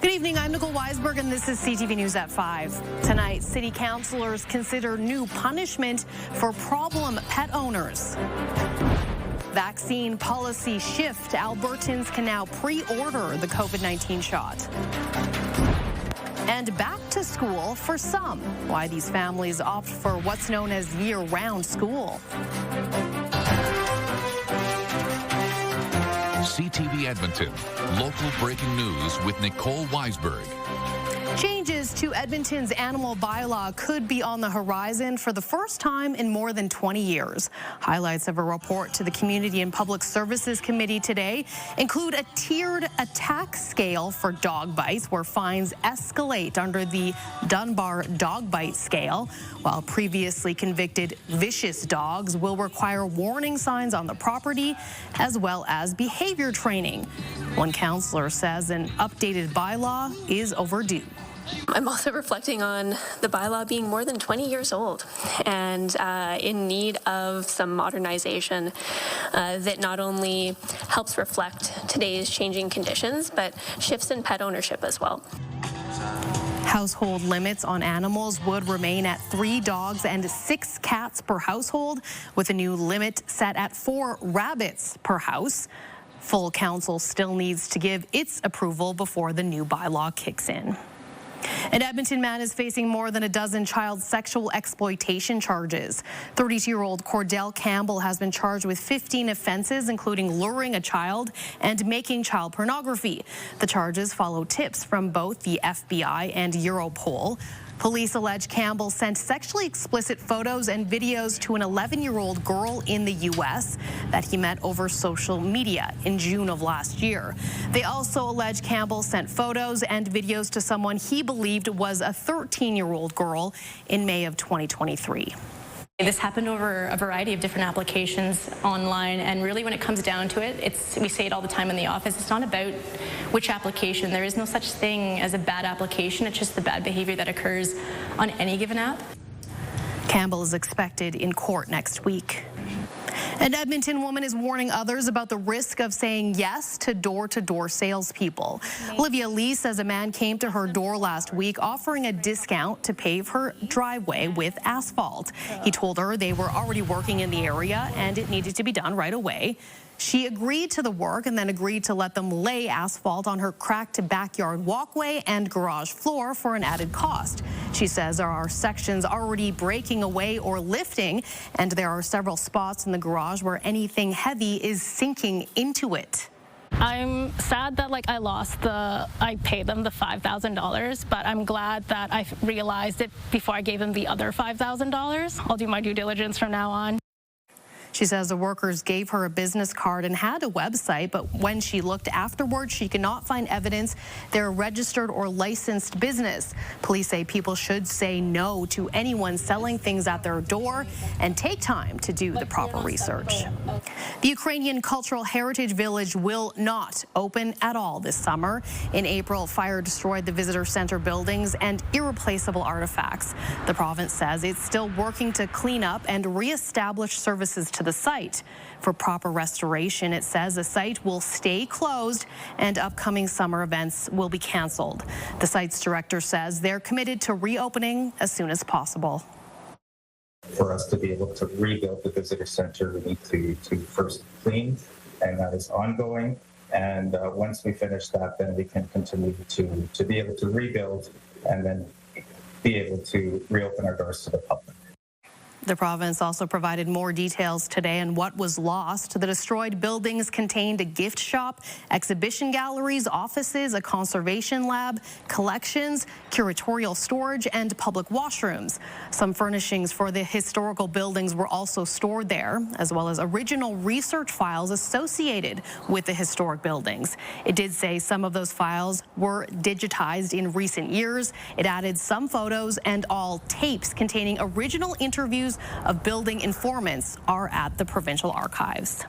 Good evening, I'm Nicole Weisberg, and this is CTV News at 5. Tonight, city councilors consider new punishment for problem pet owners. Vaccine policy shift. Albertans can now pre-order the COVID-19 shot. And back to school for some. Why these families opt for what's known as year-round school. CTV Edmonton, local breaking news with Nicole Weisberg. Changes to Edmonton's animal bylaw could be on the horizon for the first time in more than 20 years. Highlights of a report to the Community and Public Services Committee today include a tiered attack scale for dog bites, where fines escalate under the Dunbar dog bite scale, while previously convicted vicious dogs will require warning signs on the property, as well as behavior training. One councillor says an updated bylaw is overdue. I'm also reflecting on the bylaw being more than 20 years old and in need of some modernization that not only helps reflect today's changing conditions, but shifts in pet ownership as well. Household limits on animals would remain at 3 dogs and 6 cats per household, with a new limit set at 4 rabbits per house. Full council still needs to give its approval before the new bylaw kicks in. An Edmonton man is facing more than a dozen child sexual exploitation charges. 32-year-old Cordell Campbell has been charged with 15 offenses, including luring a child and making child pornography. The charges follow tips from both the FBI and Europol. Police allege Campbell sent sexually explicit photos and videos to an 11-year-old girl in the U.S. that he met over social media in June of last year. They also allege Campbell sent photos and videos to someone he believed was a 13-year-old girl in May of 2023. This happened over a variety of different applications online, and really when it comes down to it, we say it all the time in the office, it's not about which application. There is no such thing as a bad application, it's just the bad behavior that occurs on any given app. Campbell is expected in court next week. An Edmonton woman is warning others about the risk of saying yes to door-to-door salespeople. Olivia Lee says a man came to her door last week offering a discount to pave her driveway with asphalt. He told her they were already working in the area and it needed to be done right away. She agreed to the work and then agreed to let them lay asphalt on her cracked backyard walkway and garage floor for an added cost. She says there are sections already breaking away or lifting, and there are several spots in the garage where anything heavy is sinking into it. I'm sad that I paid them the $5,000, but I'm glad that I realized it before I gave them the other $5,000. I'll do my due diligence from now on. She says the workers gave her a business card and had a website, but when she looked afterwards, she could not find evidence they're a registered or licensed business. Police say people should say no to anyone selling things at their door and take time to do the proper research. The Ukrainian Cultural Heritage Village will not open at all this summer. In April, fire destroyed the visitor center buildings and irreplaceable artifacts. The province says it's still working to clean up and reestablish services to the site. For proper restoration, it says the site will stay closed and upcoming summer events will be canceled. The site's director says they're committed to reopening as soon as possible. For us to be able to rebuild the visitor center, we need to first clean, and that is ongoing. And once we finish that, then we can continue to be able to rebuild and then be able to reopen our doors to the public. The province also provided more details today on what was lost. The destroyed buildings contained a gift shop, exhibition galleries, offices, a conservation lab, collections, curatorial storage, and public washrooms. Some furnishings for the historical buildings were also stored there, as well as original research files associated with the historic buildings. It did say some of those files were digitized in recent years. It added some photos, and all tapes containing original interviews of building informants are at the provincial archives.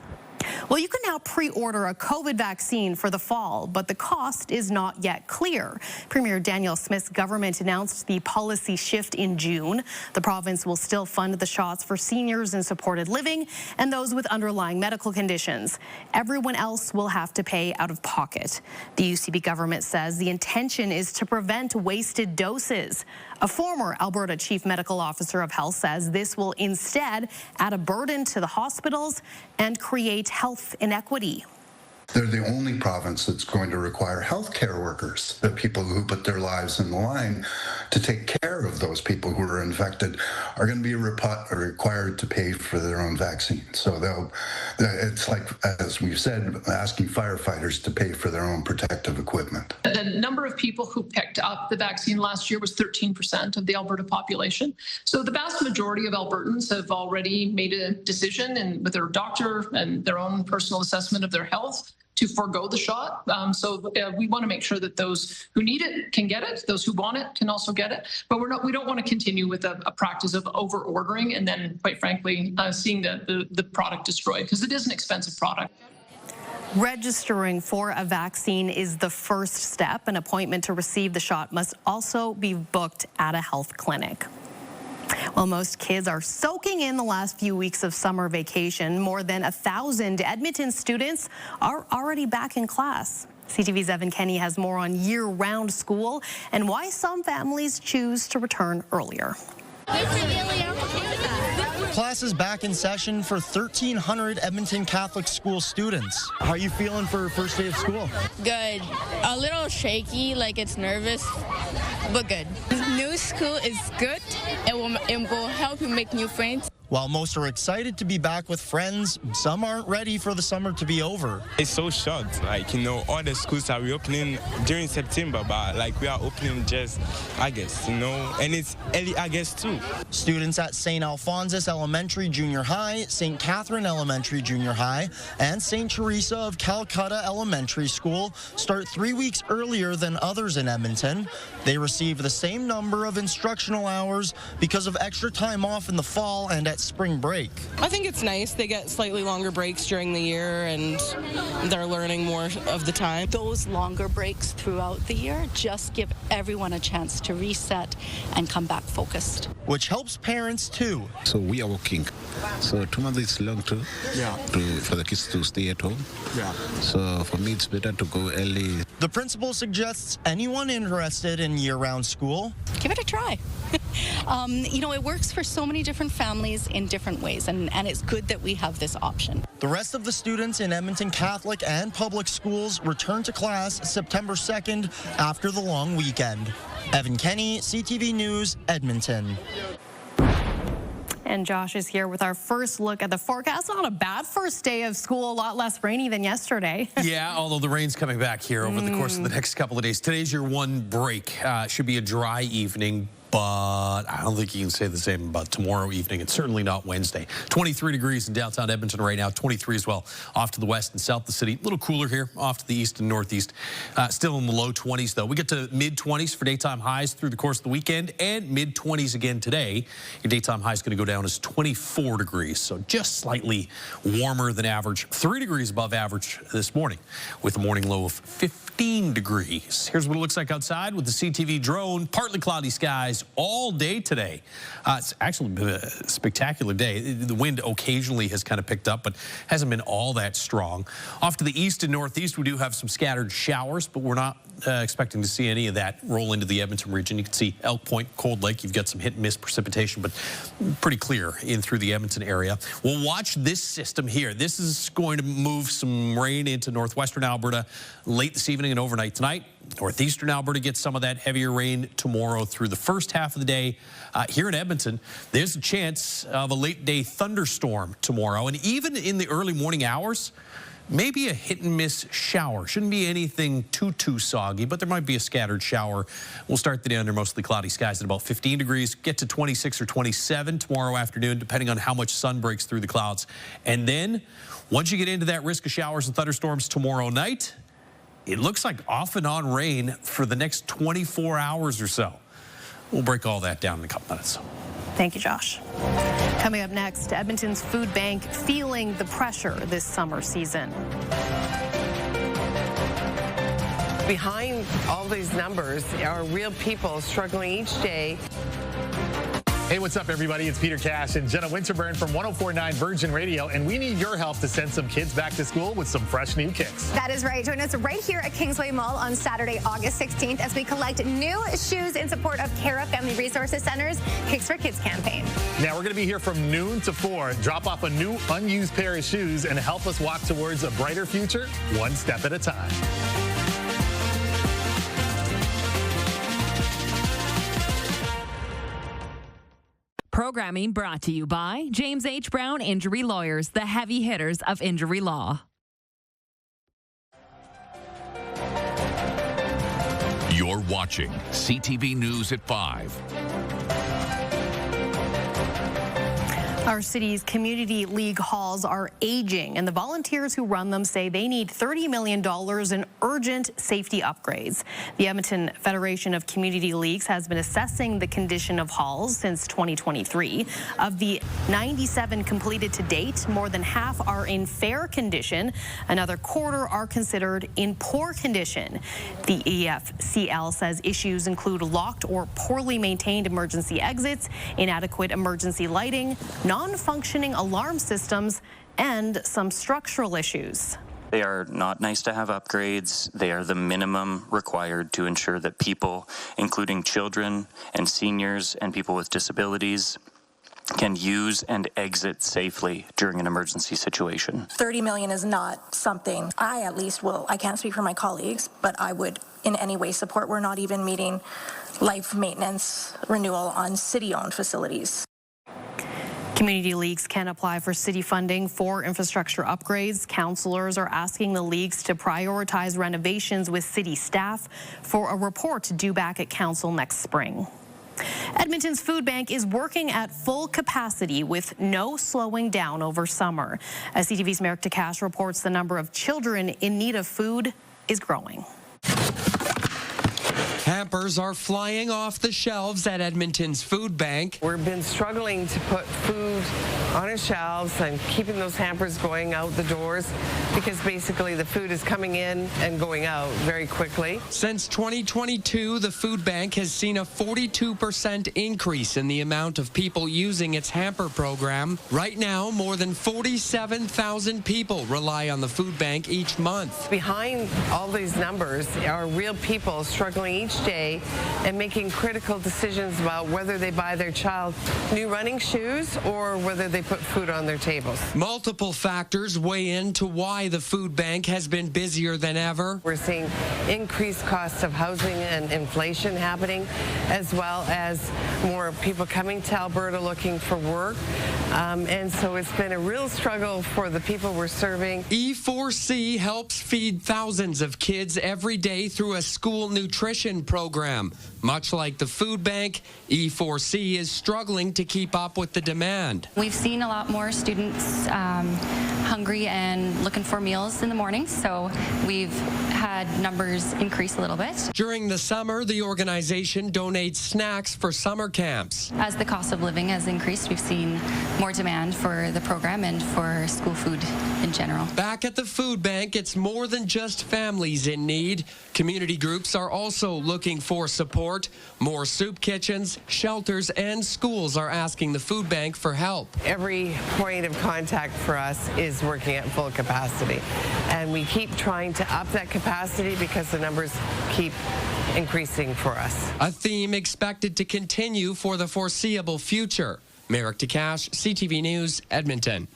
Well, you can now pre-order a COVID vaccine for the fall, but the cost is not yet clear. Premier Danielle Smith's government announced the policy shift in June. The province will still fund the shots for seniors in supported living and those with underlying medical conditions. Everyone else will have to pay out of pocket. The UCP government says the intention is to prevent wasted doses. A former Alberta Chief Medical Officer of Health says this will instead add a burden to the hospitals and create health inequity. They're the only province that's going to require healthcare workers, the people who put their lives in the line to take care of those people who are infected, are going to be required to pay for their own vaccine. So it's like, as we've said, asking firefighters to pay for their own protective equipment. The number of people who picked up the vaccine last year was 13% of the Alberta population. So the vast majority of Albertans have already made a decision and with their doctor and their own personal assessment of their health to forego the shot. We want to make sure that those who need it can get it, those who want it can also get it. But we don't want to continue with a practice of over ordering and then, quite frankly, seeing the product destroyed, because it is an expensive product. Registering for a vaccine is the first step. An appointment to receive the shot must also be booked at a health clinic. Well, most kids are soaking in the last few weeks of summer vacation. More than 1,000 Edmonton students are already back in class. CTV's Evan Kenny has more on year-round school and why some families choose to return earlier. Class is back in session for 1,300 Edmonton Catholic school students. How are you feeling for first day of school? Good. A little shaky, like it's nervous, but good. New school is good. It will help you make new friends. While most are excited to be back with friends, some aren't ready for the summer to be over. It's so short. All the schools are reopening during September, but we are opening just August, and it's early August too. Students at St. Alphonsus Elementary Junior High, St. Catherine Elementary Junior High, and St. Teresa of Calcutta Elementary School start 3 weeks earlier than others in Edmonton. They receive the same number of instructional hours because of extra time off in the fall and at spring break. I think it's nice. They get slightly longer breaks during the year and they're learning more of the time. Those longer breaks throughout the year just give everyone a chance to reset and come back focused. Which helps parents too. So we are working. So 2 months is long too. Yeah. For the kids to stay at home. Yeah. So for me it's better to go early. The principal suggests anyone interested in year-round school, give it a try. It works for so many different families in different ways, and it's good that we have this option. The rest of the students in Edmonton Catholic and public schools return to class September 2nd after the long weekend. Evan Kenny, CTV News, Edmonton. And Josh is here with our first look at the forecast. Not a bad first day of school, a lot less rainy than yesterday. Yeah, although the rain's coming back here over the course of the next couple of days. Today's your one break. Should be a dry evening, but I don't think you can say the same about tomorrow evening. It's certainly not Wednesday. 23 degrees in downtown Edmonton right now, 23 as well off to the west and south of the city. A little cooler here off to the east and northeast. Still in the low 20s, though. We get to mid-20s for daytime highs through the course of the weekend, and mid-20s again today. Your daytime high is going to go down as 24 degrees, so just slightly warmer than average. 3 degrees above average this morning with a morning low of 15 degrees. Here's what it looks like outside with the CTV drone. Partly cloudy skies all day today. It's actually been a spectacular day. The wind occasionally has kind of picked up, but hasn't been all that strong. Off to the east and northeast, we do have some scattered showers, but we're not expecting to see any of that roll into the Edmonton region. You can see Elk Point, Cold Lake. You've got some hit and miss precipitation, but pretty clear in through the Edmonton area. We'll watch this system here. This is going to move some rain into northwestern Alberta late this evening and overnight tonight. Northeastern Alberta gets some of that heavier rain tomorrow through the first half of the day. Here in Edmonton, there's a chance of a late day thunderstorm tomorrow. And even in the early morning hours, maybe a hit and miss shower. Shouldn't be anything too soggy, but there might be a scattered shower. We'll start the day under mostly cloudy skies at about 15 degrees, get to 26 or 27 tomorrow afternoon, depending on how much sun breaks through the clouds. And then once you get into that risk of showers and thunderstorms tomorrow night, it looks like off and on rain for the next 24 hours or so. We'll break all that down in a couple minutes. Thank you, Josh. Coming up next, Edmonton's food bank feeling the pressure this summer season. Behind all these numbers are real people struggling each day. Hey, what's up, everybody? It's Peter Cash and Jenna Winterburn from 104.9 Virgin Radio, and we need your help to send some kids back to school with some fresh new kicks. That is right. Join us right here at Kingsway Mall on Saturday, August 16th, as we collect new shoes in support of Cara Family Resources Center's Kicks for Kids campaign. Now, we're going to be here from noon to 4. Drop off a new unused pair of shoes and help us walk towards a brighter future, one step at a time. Programming brought to you by James H. Brown Injury Lawyers, the heavy hitters of injury law. You're watching CTV News at 5. Our city's community league halls are aging, and the volunteers who run them say they need $30 million in urgent safety upgrades. The Edmonton Federation of Community Leagues has been assessing the condition of halls since 2023. Of the 97 completed to date, more than half are in fair condition. Another quarter are considered in poor condition. The EFCL says issues include locked or poorly maintained emergency exits, inadequate emergency lighting, non-functioning alarm systems, and some structural issues. They are not nice to have upgrades. They are the minimum required to ensure that people, including children and seniors and people with disabilities, can use and exit safely during an emergency situation. $30 million is not something I at least will, I can't speak for my colleagues, but I would in any way support. We're not even meeting life maintenance renewal on city-owned facilities. Community leagues can apply for city funding for infrastructure upgrades. Councillors are asking the leagues to prioritize renovations with city staff for a report due back at council next spring. Edmonton's food bank is working at full capacity with no slowing down over summer. As CTV's Meteor Cash reports, the number of children in need of food is growing. Hampers are flying off the shelves at Edmonton's food bank. We've been struggling to put food on our shelves and keeping those hampers going out the doors because basically the food is coming in and going out very quickly. Since 2022, the food bank has seen a 42% increase in the amount of people using its hamper program. Right now, more than 47,000 people rely on the food bank each month. Behind all these numbers are real people struggling each day and making critical decisions about whether they buy their child new running shoes or whether they put food on their tables. Multiple factors weigh into why the food bank has been busier than ever. We're seeing increased costs of housing and inflation happening, as well as more people coming to Alberta looking for work. And so it's been a real struggle for the people we're serving. E4C helps feed thousands of kids every day through a school nutrition program. Much like the food bank, E4C is struggling to keep up with the demand. We've seen a lot more students hungry and looking for meals in the morning, so we've had numbers increase a little bit. During the summer, the organization donates snacks for summer camps. As the cost of living has increased, we've seen more demand for the program and for school food in general. Back at the food bank, it's more than just families in need. Community groups are also looking for support. More soup kitchens, shelters, and schools are asking the food bank for help. Every point of contact for us is working at full capacity, and we keep trying to up that capacity because the numbers keep increasing for us. A theme expected to continue for the foreseeable future. Meteor Cash, CTV News, Edmonton.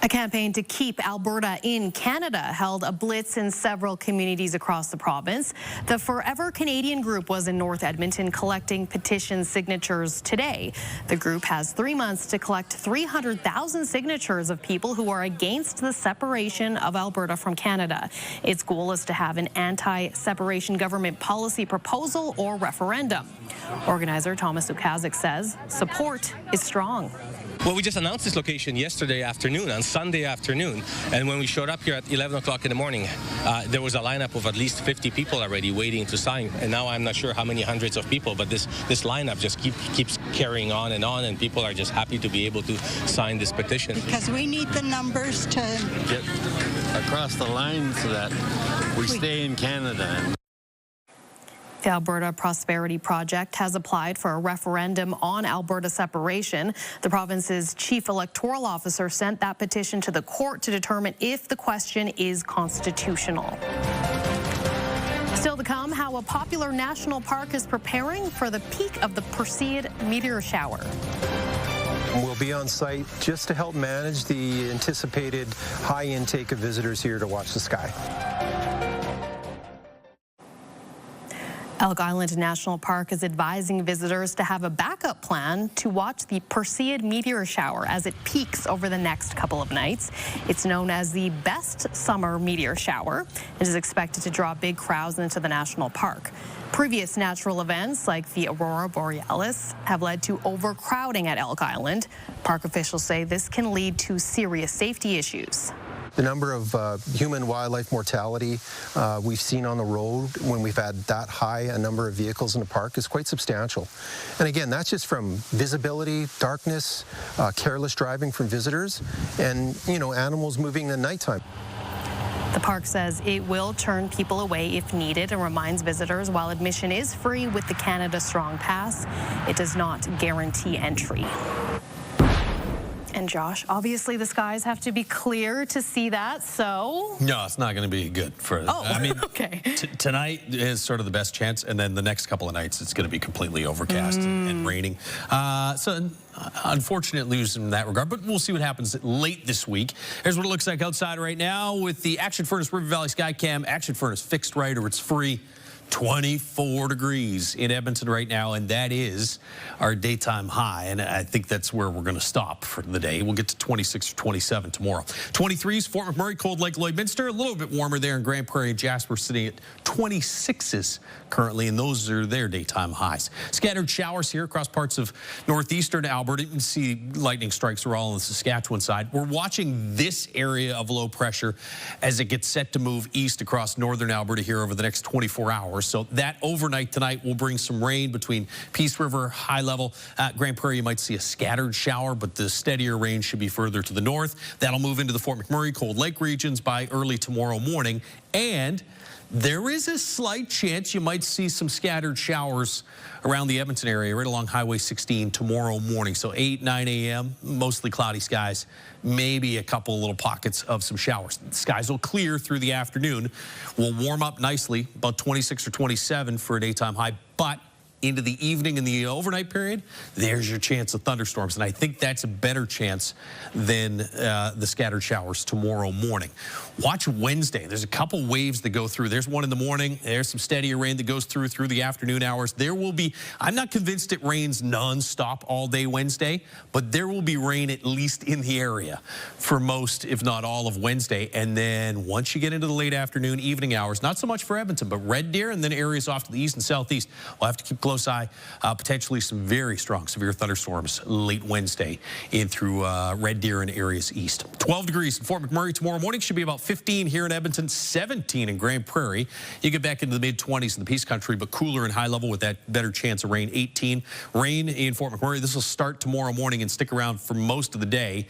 A campaign to keep Alberta in Canada held a blitz in several communities across the province. The Forever Canadian group was in North Edmonton collecting petition signatures today. The group has 3 months to collect 300,000 signatures of people who are against the separation of Alberta from Canada. Its goal is to have an anti-separation government policy proposal or referendum. Organizer Thomas Ukazik says support is strong. Well, we just announced this location yesterday afternoon, on Sunday afternoon, and when we showed up here at 11 o'clock in the morning, there was a lineup of at least 50 people already waiting to sign, and now I'm not sure how many hundreds of people, but this lineup just keeps carrying on, and people are just happy to be able to sign this petition. Because we need the numbers to get across the line so that we stay in Canada. The Alberta Prosperity Project has applied for a referendum on Alberta separation. The province's chief electoral officer sent that petition to the court to determine if the question is constitutional. Still to come, how a popular national park is preparing for the peak of the Perseid meteor shower. We'll be on site just to help manage the anticipated high intake of visitors here to watch the sky. Elk Island National Park is advising visitors to have a backup plan to watch the Perseid meteor shower as it peaks over the next couple of nights. It's known as the best summer meteor shower. It is expected to draw big crowds into the national park. Previous natural events like the Aurora Borealis have led to overcrowding at Elk Island. Park officials say this can lead to serious safety issues. The number of human-wildlife mortality we've seen on the road when we've had that high a number of vehicles in the park is quite substantial. And again, that's just from visibility, darkness, careless driving from visitors, and, animals moving at nighttime. The park says it will turn people away if needed and reminds visitors while admission is free with the Canada Strong Pass, it does not guarantee entry. And Josh, obviously the skies have to be clear to see that, so... No, it's not going to be good for... Oh, I mean, okay. Tonight is sort of the best chance, and then the next couple of nights it's going to be completely overcast and raining. So unfortunate news in that regard, but we'll see what happens late this week. Here's what it looks like outside right now with the Action Furnace River Valley Skycam. Action Furnace fixed right, or it's free. 24 degrees in Edmonton right now, and that is our daytime high, and I think that's where we're going to stop for the day. We'll get to 26 or 27 tomorrow. 23s, Fort McMurray, Cold Lake, Lloydminster, a little bit warmer there in Grand Prairie and Jasper, sitting at 26s currently, and those are their daytime highs. Scattered showers here across parts of northeastern Alberta. You can see lightning strikes are all on the Saskatchewan side. We're watching this area of low pressure as it gets set to move east across northern Alberta here over the next 24 hours. So that overnight tonight will bring some rain between Peace River, high level. Grand Prairie, you might see a scattered shower, but the steadier rain should be further to the north. That'll move into the Fort McMurray, Cold Lake regions by early tomorrow morning. And there is a slight chance you might see some scattered showers around the Edmonton area, right along Highway 16 tomorrow morning. So 8, 9 a.m., mostly cloudy skies, maybe a couple little pockets of some showers. The skies will clear through the afternoon. We'll warm up nicely, about 26 or 27 for a daytime high, but into the evening and the overnight period, there's your chance of thunderstorms. And I think that's a better chance than the scattered showers tomorrow morning. Watch Wednesday. There's a couple waves that go through. There's one in the morning. There's some steadier rain that goes through the afternoon hours. There will be, I'm not convinced it rains nonstop all day Wednesday, but there will be rain at least in the area for most, if not all, of Wednesday. And then once you get into the late afternoon, evening hours, not so much for Edmonton, but Red Deer and then areas off to the east and southeast, we'll have to keep close eye. Potentially some very strong, severe thunderstorms late Wednesday in through Red Deer and areas east. 12 degrees in Fort McMurray tomorrow morning. Should be about 15 here in Edmonton, 17 in Grand Prairie. You get back into the mid-20s in the Peace Country, but cooler and high level with that better chance of rain. 18. Rain in Fort McMurray. This will start tomorrow morning and stick around for most of the day.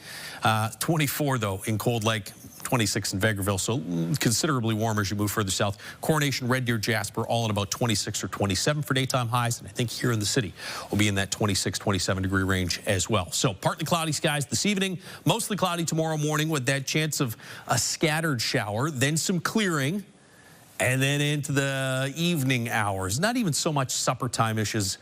24, though, in Cold Lake. 26 in Vegreville, so considerably warmer as you move further south. Coronation, Red Deer, Jasper, all in about 26 or 27 for daytime highs, and I think here in the city will be in that 26, 27 degree range as well. So partly cloudy skies this evening, mostly cloudy tomorrow morning with that chance of a scattered shower, then some clearing, and then into the evening hours. Not even so much supper time-ish as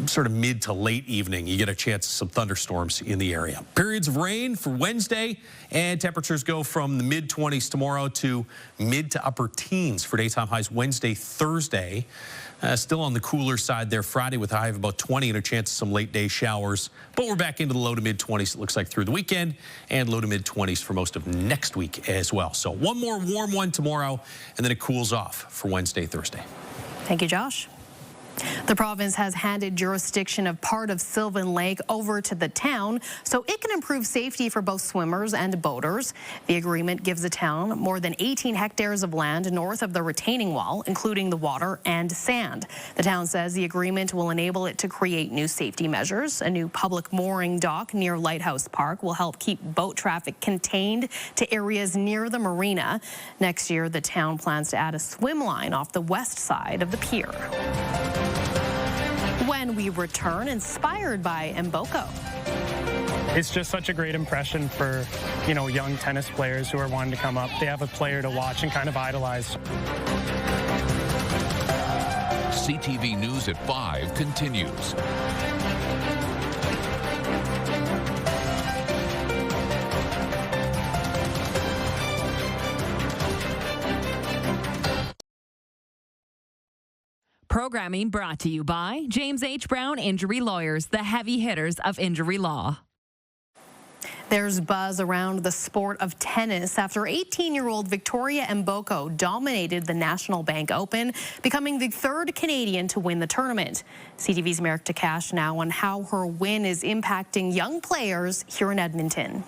sort of mid to late evening. You get a chance of some thunderstorms in the area. Periods of rain for Wednesday, and temperatures go from the mid-20s tomorrow to mid to upper teens for daytime highs Wednesday, Thursday. Still on the cooler side there Friday with a high of about 20 and a chance of some late day showers. But we're back into the low to mid 20s, it looks like, through the weekend, and low to mid 20s for most of next week as well. So one more warm one tomorrow, and then it cools off for Wednesday, Thursday. Thank you, Josh. The province has handed jurisdiction of part of Sylvan Lake over to the town so it can improve safety for both swimmers and boaters. The agreement gives the town more than 18 hectares of land north of the retaining wall, including the water and sand. The town says the agreement will enable it to create new safety measures. A new public mooring dock near Lighthouse Park will help keep boat traffic contained to areas near the marina. Next year, the town plans to add a swim line off the west side of the pier. When we return, inspired by Mboko. It's just such a great impression for, young tennis players who are wanting to come up. They have a player to watch and kind of idolize. CTV News at 5 continues. Programming brought to you by James H. Brown Injury Lawyers, the heavy hitters of injury law. There's buzz around the sport of tennis after 18-year-old Victoria Mboko dominated the National Bank Open, becoming the third Canadian to win the tournament. CTV's Merrick Takash now on how her win is impacting young players here in Edmonton.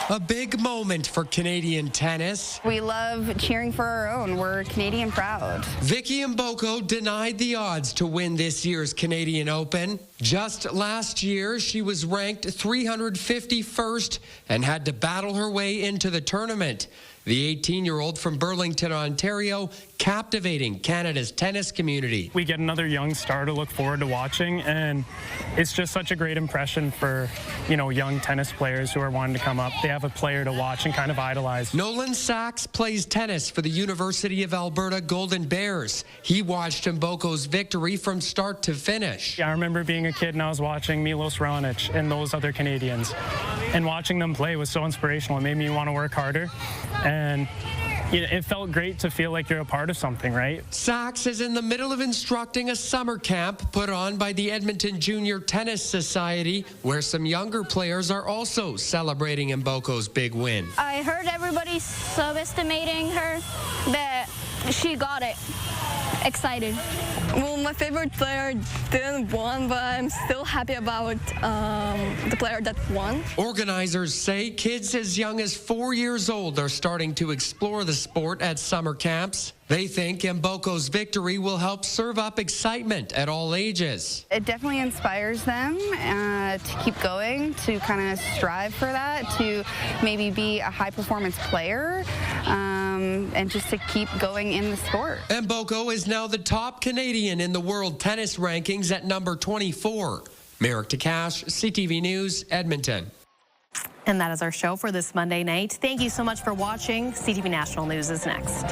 A big moment for Canadian tennis. We love cheering for our own. We're Canadian proud. Vicky Mboko denied the odds to win this year's Canadian Open. Just last year, she was ranked 351st and had to battle her way into the tournament. The 18-year-old from Burlington, Ontario, captivating Canada's tennis community. We get another young star to look forward to watching, and it's just such a great impression for, young tennis players who are wanting to come up. They have a player to watch and kind of idolize. Nolan Sachs plays tennis for the University of Alberta Golden Bears. He watched Mboko's victory from start to finish. I remember being a kid and I was watching Milos Raonic and those other Canadians, and watching them play was so inspirational. It made me want to work harder. And it felt great to feel like you're a part of something, right? Sachs is in the middle of instructing a summer camp put on by the Edmonton Junior Tennis Society, where some younger players are also celebrating Mboko's big win. I heard everybody subestimating her, that she got it. Excited. Well, my favorite player didn't win, but I'm still happy about the player that won. Organizers say kids as young as 4 years old are starting to explore the sport at summer camps. They think Mboko's victory will help serve up excitement at all ages. It definitely inspires them to keep going, to kind of strive for that, to maybe be a high-performance player, and just to keep going in the sport. Mboko is now the top Canadian in the world tennis rankings at number 24. Merrick Takash, CTV News, Edmonton. And that is our show for this Monday night. Thank you so much for watching. CTV National News is next.